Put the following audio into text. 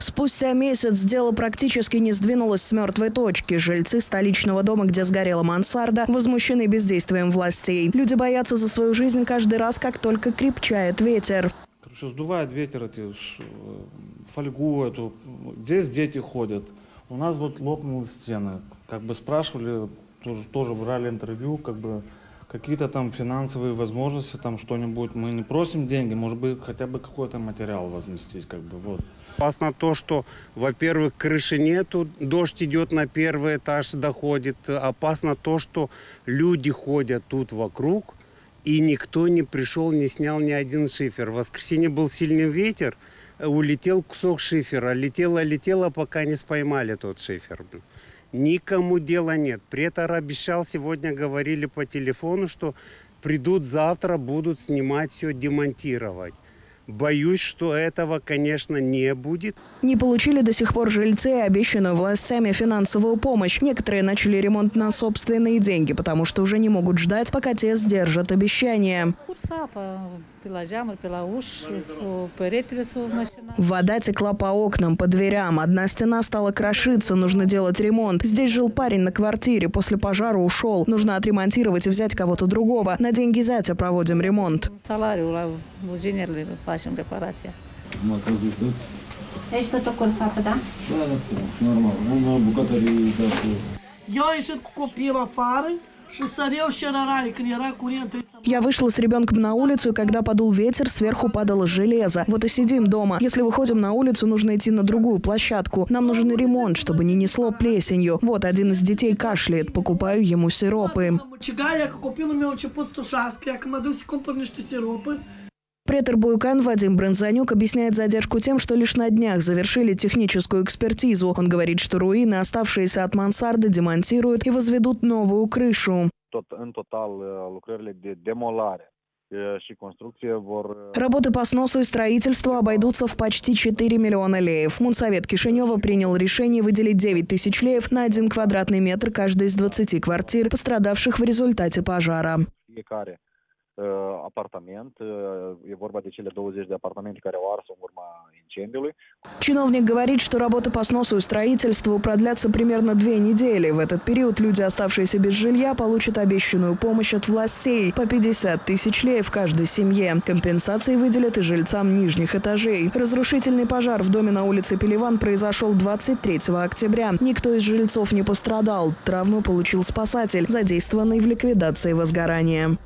Спустя месяц дело практически не сдвинулось с мертвой точки. Жильцы столичного дома, где сгорела мансарда, возмущены бездействием властей. Люди боятся за свою жизнь каждый раз, как только крепчает ветер. Короче, сдувает ветер эти, фольгу эту. Здесь дети ходят. У нас вот лопнули стены. Как бы спрашивали, тоже брали интервью, как бы какие-то там финансовые возможности, там что-нибудь. Мы не просим деньги, может быть, хотя бы какой-то материал возместить, как бы вот. Опасно то, что, во-первых, крыши нету, дождь идет на первый этаж, доходит. Опасно то, что люди ходят тут вокруг, и никто не пришел, не снял ни один шифер. В воскресенье был сильный ветер, улетел кусок шифера, летело, пока не споймали тот шифер. Никому дела нет. Претор обещал, сегодня говорили по телефону, что придут завтра, будут снимать все, демонтировать. Боюсь, что этого, конечно, не будет. Не получили до сих пор жильцы обещанную властями финансовую помощь. Некоторые начали ремонт на собственные деньги, потому что уже не могут ждать, пока те сдержат обещания. Вода текла по окнам, по дверям. Одна стена стала крошиться, нужно делать ремонт. Здесь жил парень на квартире, после пожара ушел. Нужно отремонтировать и взять кого-то другого. На деньги зятя проводим ремонт. Я вышла с ребенком на улицу, и когда подул ветер, сверху падало железо. Вот и сидим дома. Если выходим на улицу, нужно идти на другую площадку. Нам нужен ремонт, чтобы не несло плесенью. Вот один из детей кашляет, покупаю ему сиропы. Претор Буйкан Вадим Бронзанюк объясняет задержку тем, что лишь на днях завершили техническую экспертизу. Он говорит, что руины, оставшиеся от мансарды, демонтируют и возведут новую крышу. Работы по сносу и строительству обойдутся в почти 4 миллиона леев. Мунсовет Кишинева принял решение выделить 9 тысяч леев на 1 квадратный метр каждой из 20 квартир, пострадавших в результате пожара. Чиновник говорит, что работы по сносу и строительству продлятся примерно 2 недели. В этот период люди, оставшиеся без жилья, получат обещанную помощь от властей по 50 тысяч леев каждой семье. Компенсации выделят и жильцам нижних этажей. Разрушительный пожар в доме на улице Пеливан произошел 23 октября. Никто из жильцов не пострадал. Травму получил спасатель, задействованный в ликвидации возгорания.